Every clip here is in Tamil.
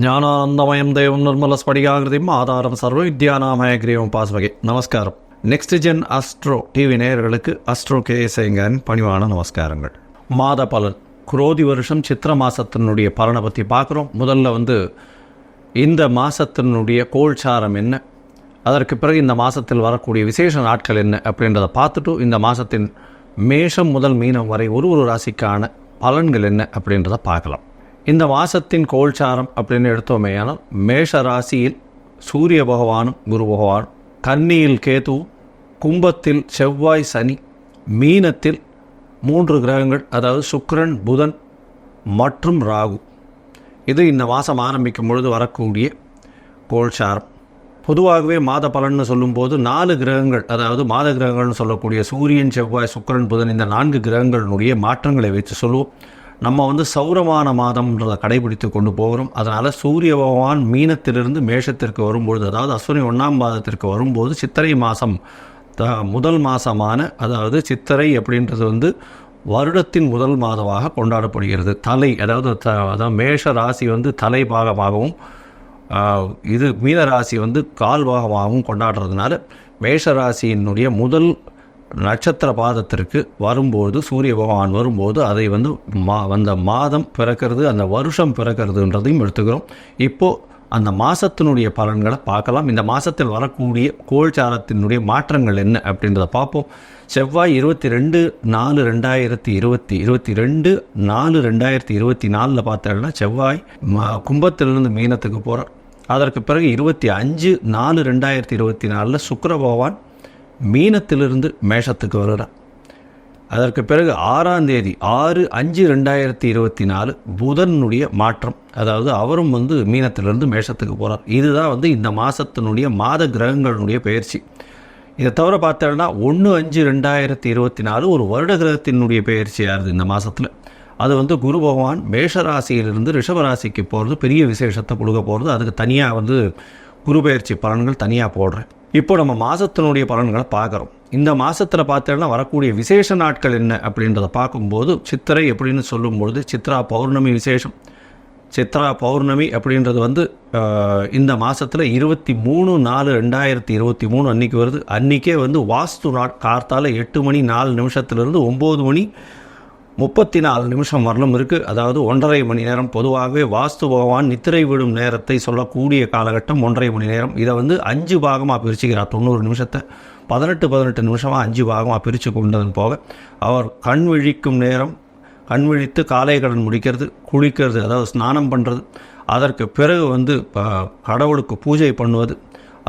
ஞானானந்தமயம் தேவம் நிர்மலஸ்படிகாகிருதியும் ஆதாரம் சர்வ வித்யானாமயகிரியம் பாஸ்வகை. நமஸ்காரம். நெக்ஸ்ட் ஜென் அஸ்ட்ரோ டிவி நேயர்களுக்கு அஸ்ட்ரோ கேஎஸ்ஐங்கரின் பணிவான நமஸ்காரங்கள். மாத பலன், குரோதி வருஷம் சித்திர மாதத்தினுடைய பலனை பற்றி பார்க்குறோம். முதல்ல இந்த மாதத்தினுடைய கோல்சாரம் என்ன, அதற்கு பிறகு இந்த மாதத்தில் வரக்கூடிய விசேஷ நாட்கள் என்ன அப்படின்றத பார்த்துட்டு இந்த மாதத்தின் மேஷம் முதல் மீனம் வரை ஒரு ராசிக்கான பலன்கள் என்ன அப்படின்றத பார்க்கலாம். இந்த மாதத்தின் கோல்சாரம் அப்படின்னு எடுத்தோமேயானால், மேஷ ராசியில் சூரிய பகவானும் குரு பகவானும், கன்னியில் கேது, கும்பத்தில் செவ்வாய் சனி, மீனத்தில் 3 கிரகங்கள், அதாவது சுக்கிரன் புதன் மற்றும் ராகு. இது இந்த மாதம் ஆரம்பிக்கும் பொழுது வரக்கூடிய கோல்சாரம். பொதுவாகவே மாத பலன்னு சொல்லும்போது 4 கிரகங்கள், அதாவது மாத கிரகங்கள்னு சொல்லக்கூடிய சூரியன் செவ்வாய் சுக்கிரன் புதன், இந்த 4 கிரகங்களுடைய மாற்றங்களை வைத்து சொல்லுவோம். நம்ம சௌரமான மாதம்ன்றதை கடைபிடித்து கொண்டு போகிறோம். அதனால் சூரிய பகவான் மீனத்திலிருந்து மேஷத்திற்கு வரும்பொழுது, அதாவது அஸ்வினி 1ஆம் பாதத்திற்கு வரும்போது சித்திரை மாதம் முதல் மாதமான, அதாவது சித்திரை அப்படின்றது வருடத்தின் முதல் மாதமாக கொண்டாடப்படுகிறது. தலை, அதாவது மேஷ ராசி தலை பாகமாகவும் இது மீன ராசி கால் பாகமாகவும் கொண்டாடுறதுனால மேஷராசியினுடைய முதல் நட்சத்திர பாதத்திற்கு வரும்போது, சூரிய பகவான் வரும்போது அதை அந்த மாதம் பிறக்கிறது, அந்த வருஷம் பிறக்கிறதுன்றதையும் எடுத்துக்கிறோம். இப்போது அந்த மாதத்தினுடைய பலன்களை பார்க்கலாம். இந்த மாதத்தில் வரக்கூடிய கோல்சாரத்தினுடைய மாற்றங்கள் என்ன அப்படின்றத பார்ப்போம். செவ்வாய் 22/4/2024 பார்த்தோம்னா செவ்வாய் கும்பத்திலிருந்து மீனத்துக்கு போகிறார். அதற்கு பிறகு 25/4/2024 சுக்கிர பகவான் மீனத்திலிருந்து மேஷத்துக்கு வருகிறார். அதற்கு பிறகு 6ஆம் தேதி 6/5/2024 புதனுடைய மாற்றம், அதாவது அவரும் மீனத்திலிருந்து மேஷத்துக்கு போகிறார். இதுதான் இந்த மாதத்தினுடைய மாத கிரகங்களுடைய பயிற்சி. இதை தவிர பார்த்தோம்னா 1/5/2024 ஒரு வருட கிரகத்தினுடைய பயிற்சியாகுது இந்த மாதத்தில். அது குரு பகவான் மேஷராசியிலிருந்து ரிஷபராசிக்கு போகிறது, பெரிய விசேஷத்தை கொடுக்க போகிறது. அதுக்கு தனியாக குரு பயிற்சி பலன்கள் தனியாக போடுறேன். இப்போ நம்ம மாதத்தினுடைய பலன்களை பார்க்குறோம். இந்த மாதத்தில் பார்த்தோம்னா வரக்கூடிய விசேஷ நாட்கள் என்ன அப்படின்றத பார்க்கும்போது, சித்திரை எப்படின்னு சொல்லும்பொழுது சித்ரா பௌர்ணமி விசேஷம். சித்ரா பௌர்ணமி அப்படின்றது இந்த மாதத்தில் 23/4/2023 அன்றைக்கி வருது. அன்றைக்கே வாஸ்து நாட் கார்த்தால 8:04 9:34 வரலும் இருக்குது. அதாவது 1.5 மணி நேரம். பொதுவாகவே வாஸ்து பகவான் நித்திரை விடும் நேரத்தை சொல்லக்கூடிய காலகட்டம் 1.5 மணி நேரம். இதை 5 பாகமாக பிரிச்சுக்கிறார். 90 நிமிஷத்தை 18 நிமிஷமாக 5 பாகமாக பிரித்து கொண்டதன் போக, அவர் கண் விழிக்கும் நேரம், கண் விழித்து காலை கடன் முடிக்கிறது, குளிக்கிறது, அதாவது ஸ்நானம் பண்ணுறது, அதற்கு பிறகு கடவுளுக்கு பூஜை பண்ணுவது,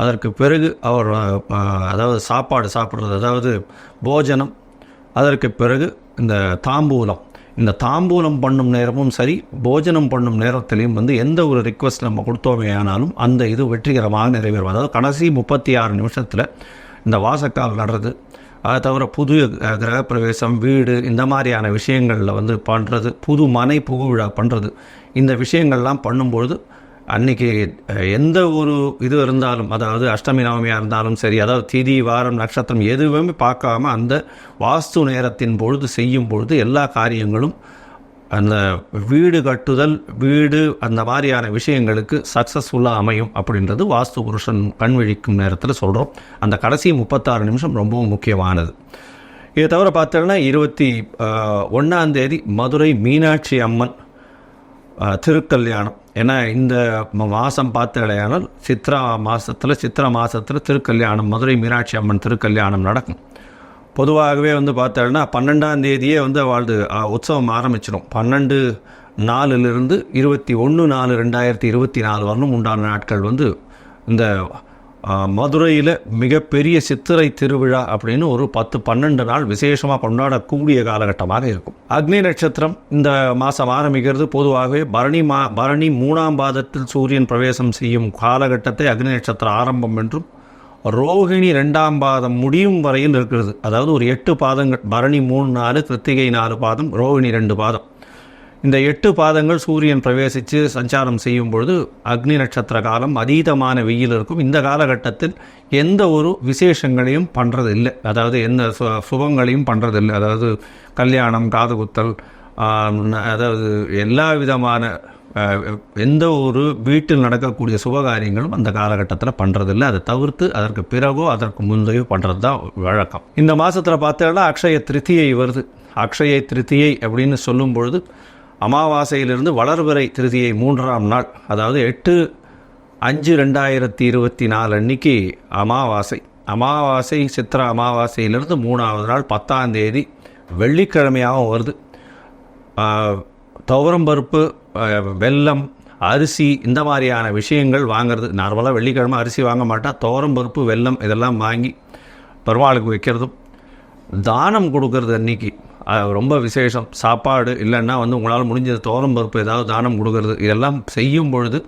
அதற்கு பிறகு அவர் அதாவது சாப்பாடு சாப்பிட்றது, அதாவது போஜனம், அதற்கு பிறகு இந்த தாம்பூலம். இந்த தாம்பூலம் பண்ணும் நேரமும் சரி, போஜனம் பண்ணும் நேரத்திலையும் எந்த ஒரு ரிக்வஸ்ட் நம்ம கொடுத்தோமே ஆனாலும் அந்த இது வெற்றிகரமாக நிறைவேறும். அதாவது கடைசி 36 நிமிஷத்தில் இந்த வாசக்கால் நடுறது, அதை தவிர புது கிரகப்பிரவேசம், வீடு, இந்த மாதிரியான விஷயங்களில் பண்ணுறது, புது மனை புகுவிழா பண்ணுறது, இந்த விஷயங்கள்லாம் பண்ணும்பொழுது அன்றைக்கி எந்த ஒரு இது இருந்தாலும், அதாவது அஷ்டமி நவமியாக இருந்தாலும் சரி, அதாவது திதி வாரம் நட்சத்திரம் எதுவுமே பார்க்காம அந்த வாஸ்து நேரத்தின் பொழுது செய்யும் பொழுது எல்லா காரியங்களும், அந்த வீடு கட்டுதல், வீடு, அந்த மாதிரியான விஷயங்களுக்கு சக்ஸஸ்ஃபுல்லாக அமையும் அப்படின்றது வாஸ்து புருஷன் கண் விழிக்கும் நேரத்தில் சொல்கிறோம். அந்த கடைசி 36 நிமிஷம் ரொம்பவும் முக்கியமானது. இதை தவிர பார்த்தோன்னா 21ஆம் தேதி மதுரை மீனாட்சி அம்மன் திருக்கல்யாணம். ஏன்னா இந்த மாதம் பார்த்தடையானால் சித்ரா மாதத்தில் திருக்கல்யாணம், மதுரை மீனாட்சி அம்மன் திருக்கல்யாணம் நடக்கும். பொதுவாகவே பார்த்தோன்னா 12ஆம் தேதியே வாழ்ந்து உற்சவம் ஆரம்பிச்சிடும். 12/4 21/4/2024 வரணும் உண்டான நாட்கள் இந்த மதுரையில் மிகப்பெரிய சித்திரை திருவிழா அப்படின்னு ஒரு 10-12 நாள் விசேஷமாக கொண்டாடக்கூடிய காலகட்டமாக இருக்கும். அக்னி நட்சத்திரம் இந்த மாதம் ஆரம்பிக்கிறது. பொதுவாகவே பரணி 3ஆம் பாதத்தில் சூரியன் பிரவேசம் செய்யும் காலகட்டத்தை அக்னி நட்சத்திரம் ஆரம்பம் என்றும், ரோகிணி 2ஆம் பாதம் முடியும் வரையில் இருக்கிறது. அதாவது ஒரு 8 பாதங்கள், பரணி 3 4, கிருத்திகை 4 பாதம், ரோகிணி 2 பாதம். இந்த 8 பாதங்கள் சூரியன் பிரவேசித்து சஞ்சாரம் செய்யும் பொழுது அக்னி நட்சத்திர காலம், அதீதமான வெயில் இருக்கும். இந்த காலகட்டத்தில் எந்த ஒரு விசேஷங்களையும் பண்ணுறது இல்லை, அதாவது எந்த சுபங்களையும் பண்ணுறது இல்லை. அதாவது கல்யாணம், காது குத்தல், அதாவது எல்லா விதமான எந்த ஒரு வீட்டில் நடக்கக்கூடிய சுபகாரியங்களும் அந்த காலகட்டத்தில் பண்ணுறதில்லை. அதை தவிர்த்து அதற்கு பிறகோ அதற்கு முந்தையோ பண்ணுறது தான் வழக்கம். இந்த மாதத்தில் பார்த்தோன்னா அக்ஷய திருத்தியை வருது. அக்ஷய திருத்தியை அப்படின்னு சொல்லும் பொழுது அமாவாசையிலிருந்து வளர்பிறை திருதியை 3ஆம் நாள், அதாவது 8/5/2024 அன்னைக்கு அமாவாசை. அமாவாசை சித்திரை அமாவாசையிலிருந்து 3ஆவது நாள் 10ஆம் தேதி வெள்ளிக்கிழமையாகவும் வருது. துவரம்பருப்பு, வெல்லம், அரிசி இந்த மாதிரியான விஷயங்கள் வாங்கிறது. நார்மலாக வெள்ளிக்கிழமை அரிசி வாங்க மாட்டால் துவரம்பருப்பு, வெல்லம் இதெல்லாம் வாங்கி பெருமாளுக்கு வைக்கிறதும் தானம் கொடுக்கறது அன்றைக்கி ரொம்ப விசேஷம். சாப்பாடு இல்லைன்னா உங்களால் முடிஞ்சது துவரம்பருப்பு ஏதாவது தானம் கொடுக்கறது, இதெல்லாம் செய்யும் பொழுது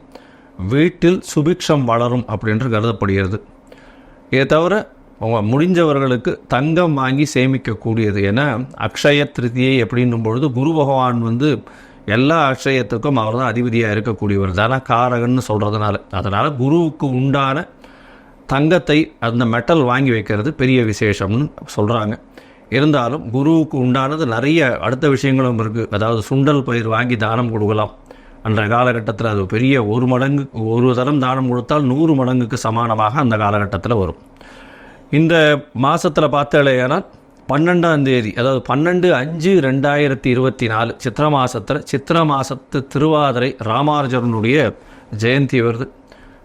வீட்டில் சுபிக்ஷம் வளரும் அப்படின்று கருதப்படுகிறது. இதை தவிர முடிஞ்சவர்களுக்கு தங்கம் வாங்கி சேமிக்கக்கூடியது. ஏன்னா அக்ஷய திருத்தியை அப்படின்னும் பொழுது குரு பகவான் எல்லா அக்ஷயத்துக்கும் அவர் தான் அதிபதியாக இருக்கக்கூடியவர், தனகாரகன்னு சொல்கிறதுனால. அதனால் குருவுக்கு உண்டான தங்கத்தை அந்த மெட்டல் வாங்கி வைக்கிறது பெரிய விசேஷம்னு சொல்கிறாங்க. இருந்தாலும் குருவுக்கு உண்டானது நிறைய அடுத்த விஷயங்களும் இருக்குது. அதாவது சுண்டல் பயிர் வாங்கி தானம் கொடுக்கலாம். அன்ற காலகட்டத்தில் அது பெரிய 1 மடங்கு, ஒரு தரம் தானம் கொடுத்தால் 100 மடங்குக்கு சமானமாக அந்த காலகட்டத்தில் வரும். இந்த மாதத்தில் பார்த்தாலேனால் 12ஆம் தேதி, அதாவது 12/5/2024 சித்திரை மாதத்து திருவாதிரை ராமானுஜனுடைய ஜெயந்தி வருது.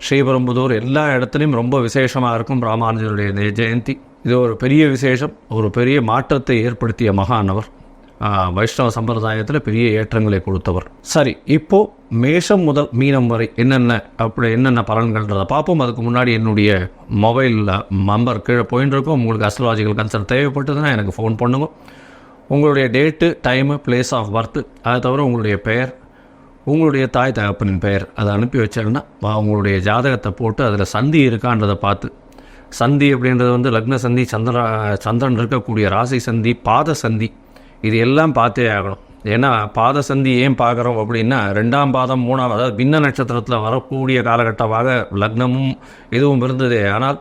ஸ்ரீபெரும்புதூர் எல்லா இடத்துலையும் ரொம்ப விசேஷமாக இருக்கும் ராமானுஜருடைய ஜெயந்தி. இது ஒரு பெரிய விசேஷம், ஒரு பெரிய மாற்றத்தை ஏற்படுத்திய மகானவர், வைஷ்ணவ சம்பிரதாயத்தில் பெரிய ஏற்றங்களை கொடுத்தவர். சரி, இப்போது மேஷம் முதல் மீனம் வரை என்னென்ன பலன்கள்ன்றதை பார்ப்போம். அதுக்கு முன்னாடி என்னுடைய மொபைலில் நம்பர் கீழே போயின்னு இருக்கும். உங்களுக்கு அஸ்ட்ராலஜிக்கல் கன்சல்ட் தேவைப்பட்டதுன்னா எனக்கு ஃபோன் பண்ணுங்க. உங்களுடைய date, time, place of birth, அதை தவிர உங்களுடைய பெயர், உங்களுடைய தாய் தகப்பனின் பெயர் அதை அனுப்பி வச்சேன்னா உங்களுடைய ஜாதகத்தை போட்டு அதில் சந்தி இருக்கான்றதை பார்த்து, சந்தி அப்படின்றது லக்ன சந்தி, சந்திரன் இருக்கக்கூடிய ராசி சந்தி, பாத சந்தி, இது எல்லாம் பார்த்தே ஆகணும். ஏன்னா பாத சந்தி ஏன் பார்க்குறோம் அப்படின்னா 2ஆம் பாதம் 3ஆம், அதாவது பின்ன நட்சத்திரத்தில் வரக்கூடிய காலகட்டமாக லக்னமும் இதுவும் இருந்ததே. ஆனால்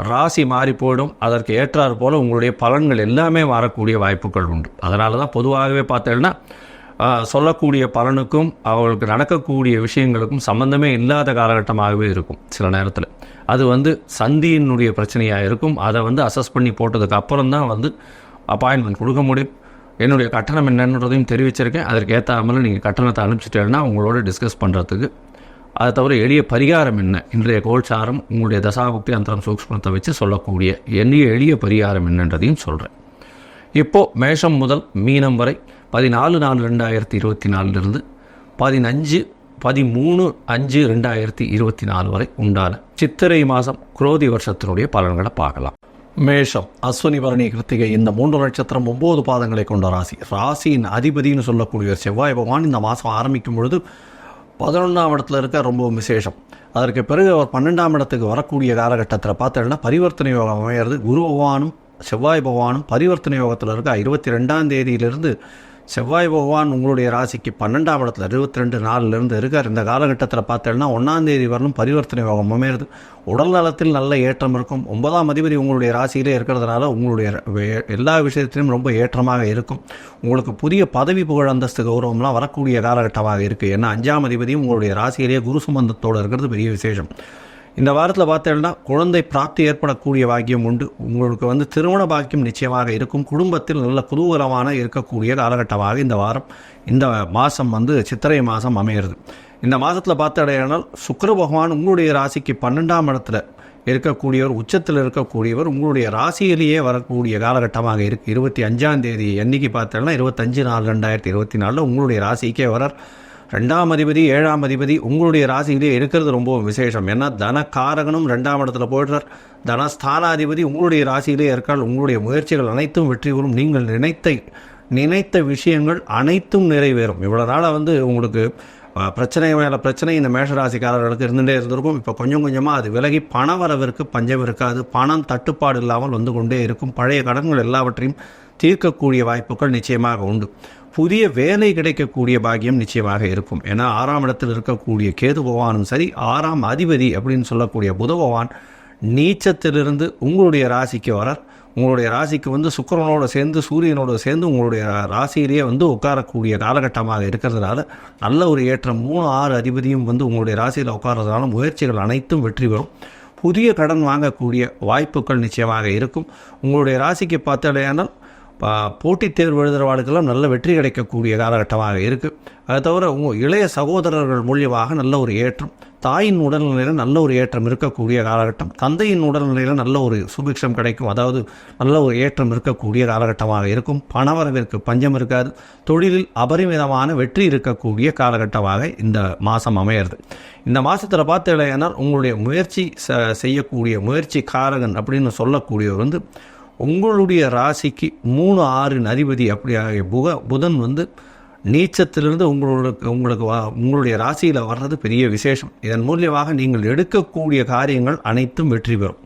ராசி மாறி போயிடும். அதற்கு ஏற்றாறு போல் உங்களுடைய பலன்கள் எல்லாமே மாறக்கூடிய வாய்ப்புகள் உண்டு. அதனால தான் பொதுவாகவே பார்த்தேன்னா சொல்லக்கூடிய பலனுக்கும் அவர்களுக்கு நடக்கக்கூடிய விஷயங்களுக்கும் சம்பந்தமே இல்லாத காலகட்டமாகவே இருக்கும். சில நேரத்தில் அது சந்தியினுடைய பிரச்சனையாக இருக்கும். அதை அசஸ் பண்ணி போட்டதுக்கு அப்புறம் தான் அப்பாயின்மெண்ட் கொடுக்க முடியும். என்னுடைய கட்டணம் என்னன்றதையும் தெரிவிச்சிருக்கேன். அதற்கு ஏற்றாமல் நீங்கள் கட்டணத்தை அனுப்பிச்சிட்டேன்னா உங்களோட டிஸ்கஸ் பண்ணுறதுக்கு. அதை தவிர எளிய பரிகாரம் என்ன, இன்றைய கோல்சாரம் உங்களுடைய தசாபுக்தி அந்தரம் சூக்ஷ்மத்தை வச்சு சொல்லக்கூடிய எளிய பரிகாரம் என்னன்றதையும் சொல்கிறேன். இப்போது மேஷம் முதல் மீனம் வரை 14/4/2024 13/5/2024 வரை உண்டான சித்திரை மாதம் குரோதி வருஷத்தினுடைய பலன்களை பார்க்கலாம். மேஷம், அஸ்வினி, பரணி, கிருத்திகை இந்த 3 நட்சத்திரம் 9 பாதங்களை கொண்ட ராசி. ராசியின் அதிபதினு சொல்லக்கூடிய செவ்வாய் பகவான் இந்த மாதம் ஆரம்பிக்கும் பொழுது 11ஆம் இடத்துல இருக்க ரொம்ப விசேஷம். அதற்கு பிறகு அவர் 12ஆம் இடத்துக்கு வரக்கூடிய காலகட்டத்தில் பார்த்தோம்னா பரிவர்த்தனை யோகம் அமையிறது. குரு பகவானும் செவ்வாய் பகவானும் பரிவர்த்தனை யோகத்தில் இருக்க 22ஆம் தேதியிலிருந்து செவ்வாய் பகவான் உங்களுடைய ராசிக்கு 12ஆம் இடத்துல 22/4 இருக்கார். இந்த காலகட்டத்தில் பார்த்தோம்னா 1ஆம் தேதி வரலும் பரிவர்த்தனை யோகம் அமையிறது. உடல் நலத்தில் நல்ல ஏற்றம் இருக்கும். 9ஆம் அதிபதி உங்களுடைய ராசியிலே இருக்கிறதுனால உங்களுடைய எல்லா விஷயத்திலும் ரொம்ப ஏற்றமாக இருக்கும். உங்களுக்கு புதிய பதவி, புகழ், அந்தஸ்து, கௌரவம்லாம் வரக்கூடிய காலகட்டமாக இருக்குது. ஏன்னா 5ஆம் அதிபதியும் உங்களுடைய ராசியிலேயே குரு சம்பந்தத்தோடு இருக்கிறது பெரிய விசேஷம். இந்த வாரத்தில் பார்த்தீங்கன்னா குழந்தை பிராப்தி ஏற்படக்கூடிய பாக்கியம் உண்டு. உங்களுக்கு திருமண பாக்கியம் நிச்சயமாக இருக்கும். குடும்பத்தில் நல்ல குதூகலமான இருக்கக்கூடிய காலகட்டமாக இந்த மாதம் சித்திரை மாதம் அமைகிறது. இந்த மாதத்தில் பார்த்தடையானால் சுக்கிர பகவான் உங்களுடைய ராசிக்கு 12ஆம் இடத்துல இருக்கக்கூடியவர், உச்சத்தில் இருக்கக்கூடியவர் உங்களுடைய ராசியிலேயே வரக்கூடிய காலகட்டமாக இருக்குது. 25ஆம் தேதி அன்னைக்கு பார்த்தோன்னா 25/4/2024 உங்களுடைய ராசிக்கே வரார். 2ஆம் அதிபதி 7ஆம் அதிபதி உங்களுடைய ராசியிலே இருக்கிறது ரொம்ப விசேஷம். ஏன்னா தனகாரகனும் 2ஆம் இடத்துல போய்டுறார். தனஸ்தானாதிபதி உங்களுடைய ராசியிலே இருக்கால் உங்களுடைய முயற்சிகள் அனைத்தும் வெற்றி பெறும். நீங்கள் நினைத்த விஷயங்கள் அனைத்தும் நிறைவேறும். இவ்வளோ நாளாக உங்களுக்கு பிரச்சனை மேலே பிரச்சனை இந்த மேஷராசிக்காரர்களுக்கு இருந்துகிட்டே இருந்திருக்கும். இப்போ கொஞ்சம் கொஞ்சமாக அது விலகி பண வரவிற்கு பஞ்சம் இருக்காது. பணம் தட்டுப்பாடு இல்லாமல் கொண்டே இருக்கும். பழைய கடன்கள் எல்லாவற்றையும் தீர்க்கக்கூடிய வாய்ப்புகள் நிச்சயமாக உண்டு. புதிய வேலை கிடைக்கக்கூடிய பாக்கியம் நிச்சயமாக இருக்கும். ஏன்னா 6ஆம் இடத்தில் இருக்கக்கூடிய கேது பகவானும் சரி, 6ஆம் அதிபதி அப்படின்னு சொல்லக்கூடிய புத பகவான் நீச்சத்திலிருந்து உங்களுடைய ராசிக்கு வரார். உங்களுடைய ராசிக்கு வந்து சுக்கிரனோடு சேர்ந்து சூரியனோடு சேர்ந்து உங்களுடைய ராசியிலேயே வந்து உட்காரக்கூடிய காலகட்டமாக இருக்கிறதுனால நல்ல ஒரு ஏற்றம். 3, 6 அதிபதியும் வந்து உங்களுடைய ராசியில் உட்கார்றதுனால முயற்சிகள் அனைத்தும் வெற்றி பெறும். புதிய கடன் வாங்கக்கூடிய வாய்ப்புகள் நிச்சயமாக இருக்கும். உங்களுடைய ராசிக்கு பார்த்தாலேயானால் போட்டித் தேர்வு எழுதுகிறவாளுக்கெல்லாம் நல்ல வெற்றி கிடைக்கக்கூடிய காலகட்டமாக இருக்குது. அதை தவிர உங்கள் இளைய சகோதரர்கள் மூலியமாக நல்ல ஒரு ஏற்றம், தாயின் உடல்நிலையில் நல்ல ஒரு ஏற்றம் இருக்கக்கூடிய காலகட்டம், தந்தையின் உடல்நிலையில் நல்ல ஒரு சுபிக்ஷம் கிடைக்கும், அதாவது நல்ல ஒரு ஏற்றம் இருக்கக்கூடிய காலகட்டமாக இருக்கும். பணவரவிற்கு பஞ்சம் இருக்காது. தொழிலில் அபரிமிதமான வெற்றி இருக்கக்கூடிய காலகட்டமாக இந்த மாதம் அமையிறது. இந்த மாதத்தில் பார்த்தீங்கன்னா உங்களுடைய முயற்சி செய்யக்கூடிய முயற்சி காரகன் அப்படின்னு சொல்லக்கூடியவர் வந்து உங்களுடைய ராசிக்கு 3, 6 அதிபதி அப்படியாக புதன் வந்து நீச்சத்திலிருந்து உங்களுடைய ராசியில் வர்றது பெரிய விசேஷம். இதன் மூலியமாக நீங்கள் எடுக்கக்கூடிய காரியங்கள் அனைத்தும் வெற்றி பெறும்.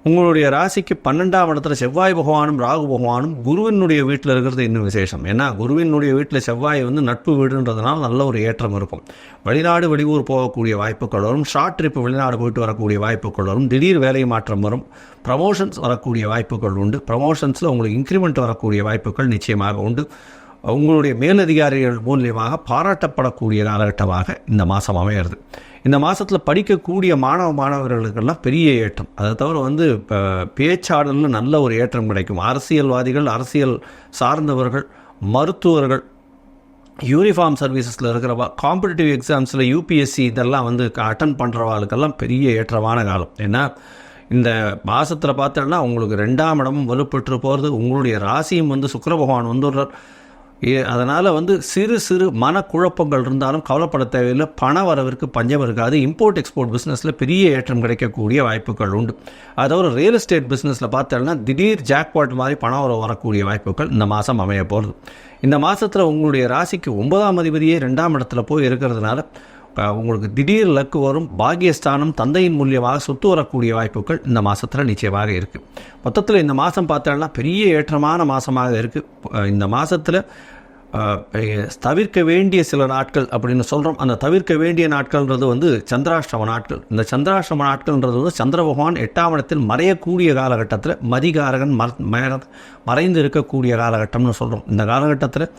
உங்களுடைய ராசிக்கு 12ஆம் இடத்துல செவ்வாய் பகவானும் ராகு பகவானும் குருவினுடைய வீட்டில் இருக்கிறது இன்னும் விசேஷம். ஏன்னா குருவினுடைய வீட்டில் செவ்வாய் வந்து நட்பு வீடுன்றதுனால நல்ல ஒரு ஏற்றம் இருக்கும். வெளிநாடு வெளியூர் போகக்கூடிய வாய்ப்புகள் வரும். ஷார்ட் ட்ரிப் வெளிநாடு போயிட்டு வரக்கூடிய வாய்ப்புகள் வரும். திடீர் வேலை மாற்றம் வரும். ப்ரமோஷன்ஸ் வரக்கூடிய வாய்ப்புகள் உண்டு. ப்ரமோஷன்ஸில் உங்களுக்கு இன்க்ரிமெண்ட் வரக்கூடிய வாய்ப்புகள் நிச்சயமாக உண்டு. உங்களுடைய மேலதிகாரிகள் மூலியமாக பாராட்டப்படக்கூடிய காலகட்டமாக இந்த மாதம் அமையிறது. இந்த மாதத்தில் படிக்கக்கூடிய மாணவர்களுக்கெல்லாம் பெரிய ஏற்றம். அதை தவிர வந்து பேச்சாடலில் நல்ல ஒரு ஏற்றம் கிடைக்கும். அரசியல்வாதிகள், அரசியல் சார்ந்தவர்கள், மருத்துவர்கள், யூனிஃபார்ம் சர்வீசஸில் இருக்கிறவா, காம்படிட்டிவ் எக்ஸாம்ஸில் யூபிஎஸ்சி இதெல்லாம் வந்து அட்டன் பண்ணுறவாளுக்கெல்லாம் பெரிய ஏற்றமான காலம். ஏன்னா இந்த மாதத்தில் பார்த்தோன்னா உங்களுக்கு 2ஆம் இடமும் வலுப்பெற்று போகிறது. உங்களுடைய ராசியும் வந்து சுக்கிர பகவான் வந்துடுறார். அதனால் வந்து சிறு மனக்குழப்பங்கள் இருந்தாலும் கவலைப்பட தேவையில்லை. பண வரவிற்கு பஞ்சம் இருக்காது. இம்போர்ட் எக்ஸ்போர்ட் பிஸ்னஸில் பெரிய ஏற்றம் கிடைக்கக்கூடிய வாய்ப்புகள் உண்டு. அதாவது ரியல் எஸ்டேட் பிஸ்னஸில் பார்த்தோன்னா திடீர் ஜாக்பாட் மாதிரி பணம் வரக்கூடிய வாய்ப்புகள் இந்த மாதம் அமைய போகிறது. இந்த மாதத்தில் உங்களுடைய ராசிக்கு 9ஆம் அதிபதியே 2ஆம் இடத்துல போய் இருக்கிறதுனால உங்களுக்கு திடீர் லக்கு வரும். பாகியஸ்தானம் தந்தையின் மூலியமாக சொத்து வரக்கூடிய வாய்ப்புகள் இந்த மாதத்தில் நிச்சயமாக இருக்குது. மொத்தத்தில் இந்த மாதம் பார்த்தோன்னா பெரிய ஏற்றமான மாதமாக இருக்குது. இந்த மாதத்தில் தவிர்க்க வேண்டிய சில நாட்கள் அப்படின்னு சொல்கிறோம். அந்த தவிர்க்க வேண்டிய நாட்கள்ன்றது வந்து சந்திராஷ்டம நாட்கள். இந்த சந்திராஷ்டம நாட்கள்ன்றது வந்து சந்திர பகவான் 8ஆம் இடத்தில் மறையக்கூடிய காலகட்டத்தில் மதிகாரகன் மறைந்து இருக்கக்கூடிய காலகட்டம்னு சொல்கிறோம். இந்த காலகட்டத்தில்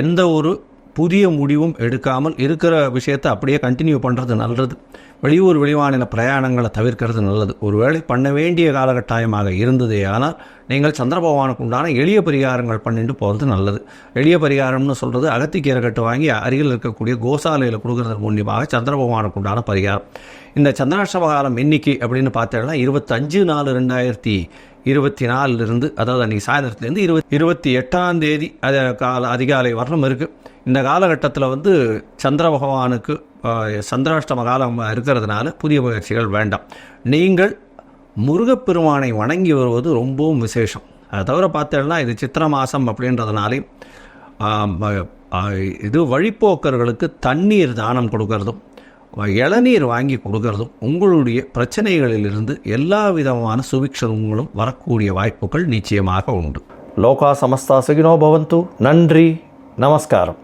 எந்த ஒரு புதிய முடிவும் எடுக்காமல் இருக்கிற விஷயத்தை அப்படியே கண்டினியூ பண்ணுறது நல்லது. வெளியூர் வெளிமாநில பிரயாணங்களை தவிர்க்கிறது நல்லது. ஒருவேளை பண்ண வேண்டிய காலகட்டாயமாக இருந்ததே ஆனால் நீங்கள் சந்திர பகவானுக்கு உண்டான எளிய பரிகாரங்கள் பண்ணிட்டு போகிறது நல்லது. எளிய பரிகாரம்னு சொல்கிறது அகத்திக்கீரை கட்டு வாங்கி அருகில் இருக்கக்கூடிய கோசாலையில் கொடுக்கறது மூலியமாக சந்திர பகவானுக்கு உண்டான பரிகாரம். இந்த சந்திராஷ்டம காலம் எண்ணிக்கை அப்படின்னு பார்த்தோம்னா 25/4/2024 அதாவது அன்றைக்கி சாயந்தரத்துலேருந்து 28ஆம் தேதி அதிகாலை வரணும் இருக்குது. இந்த காலகட்டத்தில் வந்து சந்திர பகவானுக்கு சந்திராஷ்டம காலம் இருக்கிறதுனால புதிய முயற்சிகள் வேண்டாம். நீங்கள் முருகப்பெருமானை வணங்கி வருவது ரொம்பவும் விசேஷம். அதை தவிர பார்த்தோம்னா இது சித்திர மாதம் அப்படின்றதுனாலே இது வழிப்போக்கர்களுக்கு தண்ணீர் தானம் கொடுக்கறதும் இளநீர் வாங்கி கொடுக்கறதும் உங்களுடைய பிரச்சனைகளிலிருந்து எல்லா விதமான சுபிக்ஷங்களும் வரக்கூடிய வாய்ப்புகள் நிச்சயமாக உண்டு. லோகா சமஸ்தா சுகினோ பவந்து. நன்றி, நமஸ்காரம்.